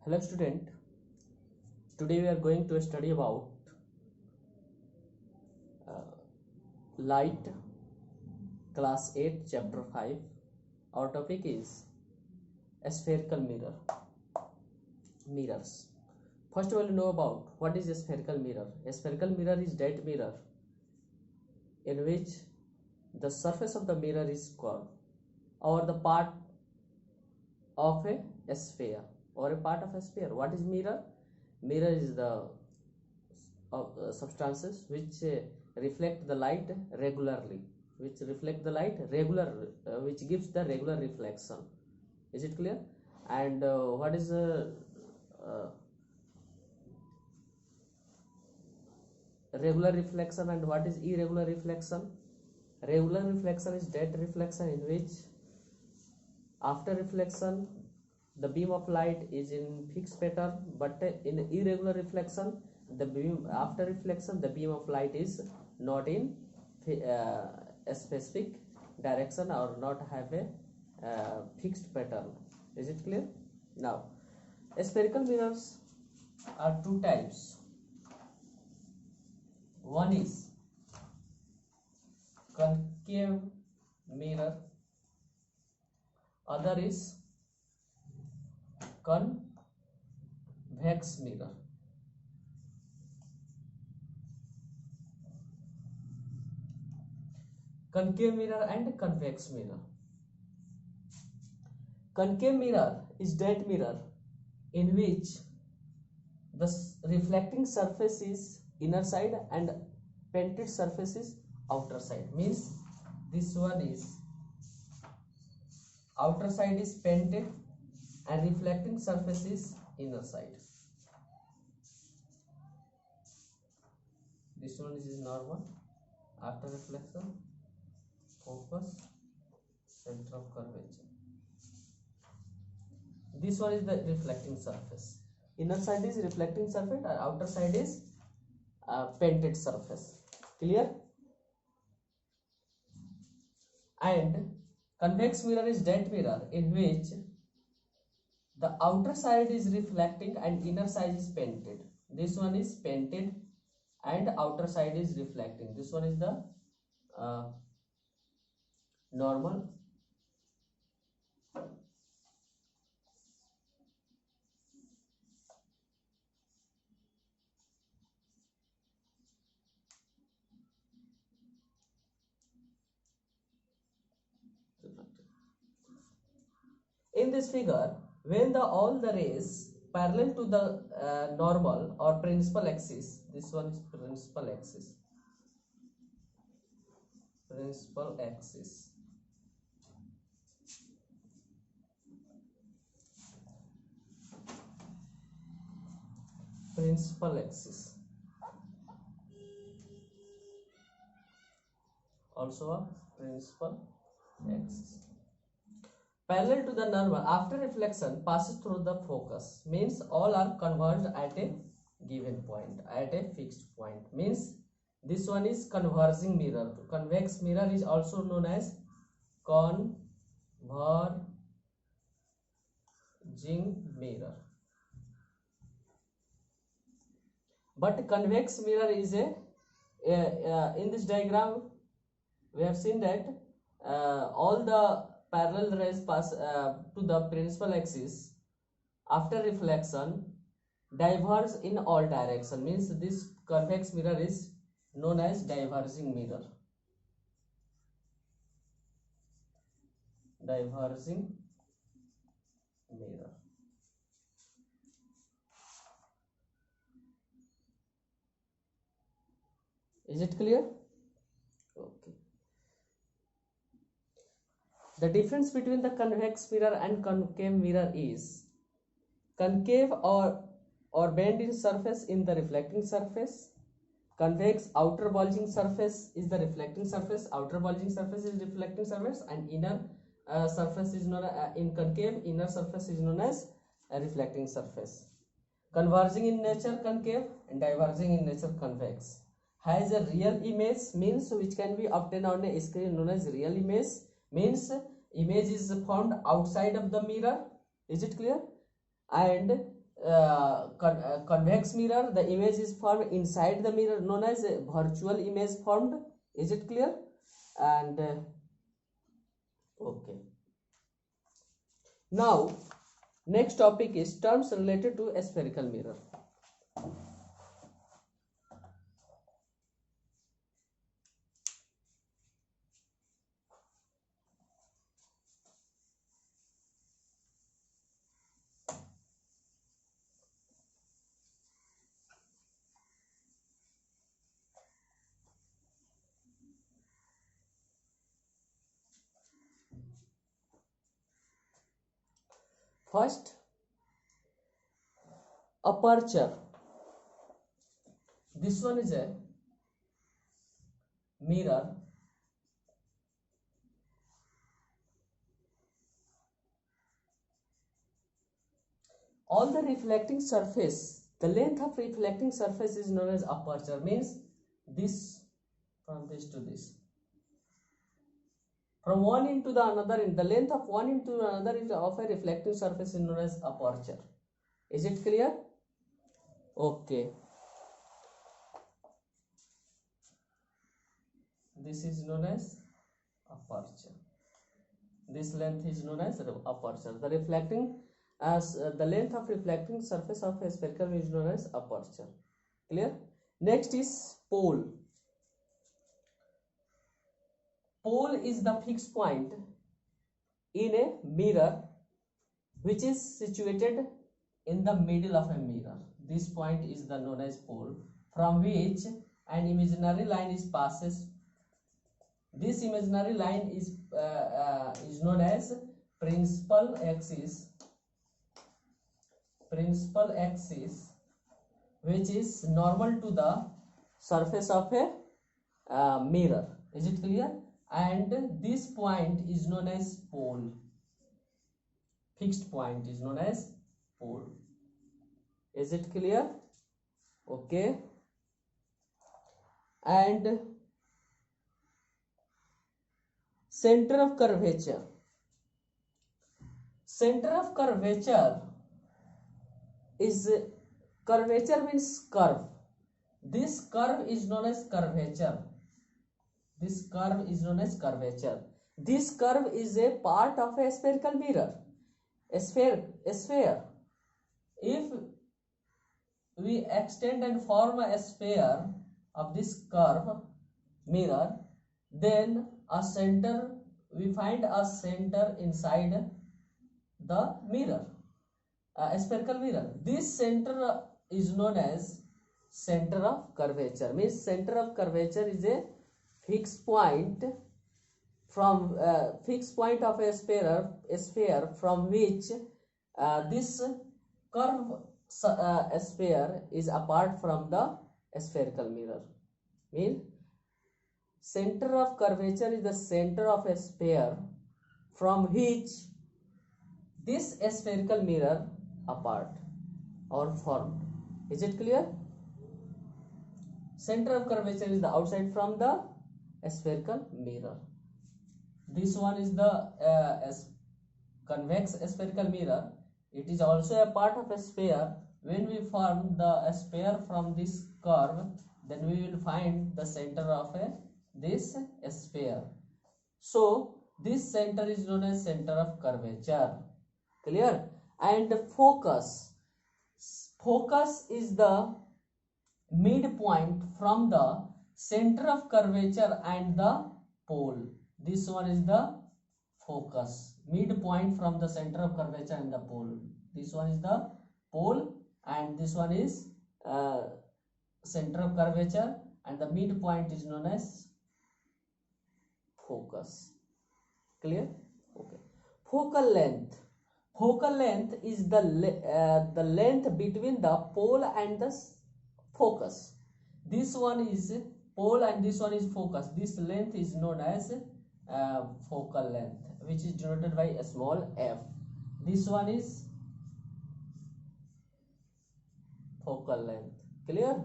Hello student, today we are going to study about light, class 8 chapter 5. Our topic is spherical mirrors. First of all, you know about what is a spherical mirror. A spherical mirror is that mirror in which the surface of the mirror is curved, or the part of a sphere, or a part of a sphere. What is mirror? Mirror is the substances which reflect the light regularly, which gives the regular reflection. Is it clear? And what is regular reflection and what is irregular reflection? Regular reflection is that reflection in which after reflection the beam of light is in fixed pattern, but in irregular reflection the beam after reflection the beam of light is not in a specific direction or not have a fixed pattern. Is it clear? Now, spherical mirrors are two types. One is concave mirror, other is convex mirror. Concave mirror and convex mirror. Concave mirror is that mirror in which the reflecting surface is inner side and painted surface is outer side. Means this one is outer side is painted and reflecting surface is inner side. This one is normal, after reflection, focus, center of curvature. This one is the reflecting surface. Inner side is reflecting surface and outer side is painted surface. Clear? And convex mirror is that mirror in which the outer side is reflecting and inner side is painted. This one is painted and outer side is reflecting. This one is the normal. In this figure, when all the rays parallel to the normal or principal axis, this one is principal axis, principal axis. Principal axis, also a principal axis. Parallel to the normal after reflection passes through the focus, means all are converged at a given point, at a fixed point. Means this one is converging mirror. Convex mirror is also known as converging mirror. But convex mirror is in this diagram we have seen that all the parallel rays pass to the principal axis after reflection diverge in all direction. Means this convex mirror is known as diverging mirror. Diverging mirror. Is it clear? Okay. The difference between the convex mirror and concave mirror is concave or bend in surface in the reflecting surface. Convex outer bulging surface is the reflecting surface, outer bulging surface is reflecting surface, and inner surface is known in concave, inner surface is known as a reflecting surface. Converging in nature concave and diverging in nature convex. Has a real image, means which can be obtained on a screen, known as real image. Means image is found outside of the mirror. Is it clear? And convex mirror, the image is formed inside the mirror, known as a virtual image formed. Is it clear? And okay, now next topic is terms related to a spherical mirror. First, aperture. This one is a mirror on the reflecting surface. The length of reflecting surface is known as aperture, means this, from this to this, from one into the another, in the length of one into another is of a reflecting surface is known as aperture. Is it clear? Okay, this is known as aperture. This length is known as aperture. The reflecting the length of reflecting surface of a spherical is known as aperture. Clear? Next is pole. Pole is the fixed point in a mirror which is situated in the middle of a mirror. This point is the known as pole, from which an imaginary line is passes. This imaginary line is known as principal axis. Principal axis, which is normal to the surface of a mirror. Is it clear? And this point is known as pole. Fixed point is known as pole. Is it clear? Okay. And center of curvature. Center of curvature is, curvature means curve. This curve is known as curvature. This curve is known as curvature. This curve is a part of a spherical mirror. A sphere. If we extend and form a sphere of this curve mirror, then a center, we find a center inside the mirror, a spherical mirror. This center is known as center of curvature. Means center of curvature is a fixed point from fixed point of a sphere from which this curve sphere is apart from the spherical mirror. Means center of curvature is the center of a sphere from which this spherical mirror apart or formed. Is it clear? Center of curvature is the outside from the spherical mirror. This one is the convex spherical mirror. It is also a part of a sphere. When we form the sphere from this curve, then we will find the center of this sphere. So this center is known as center of curvature. Clear? And focus. Focus is the midpoint from the center of curvature and the pole. This one is the focus. Midpoint from the center of curvature and the pole. This one is the pole and this one is center of curvature, and the midpoint is known as focus. Clear? Okay. Focal length. Focal length is the length between the pole and the focus. This one is pole and this one is focus. This length is known as focal length, which is denoted by a small f. This one is focal length. Clear?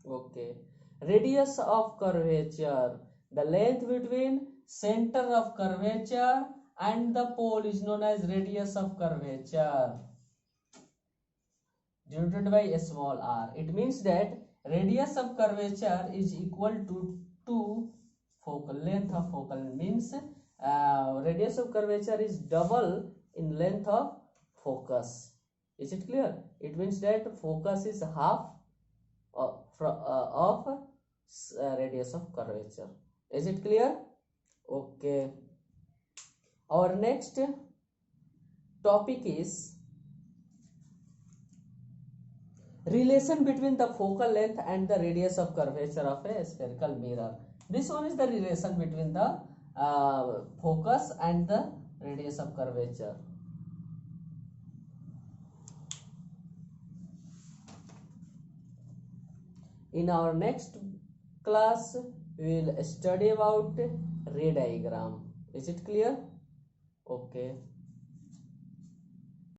Okay. Radius of curvature. The length between center of curvature and the pole is known as radius of curvature. denoted by a small r. It means that radius of curvature is equal to focal length of focal, means radius of curvature is double in length of focus. Is it clear? It means that focus is half of radius of curvature. Is it clear? Okay. Our next topic is relation between the focal length and the radius of curvature of a spherical mirror. This one is the relation between the focus and the radius of curvature. In our next class, we will study about ray diagram. Is it clear? Okay.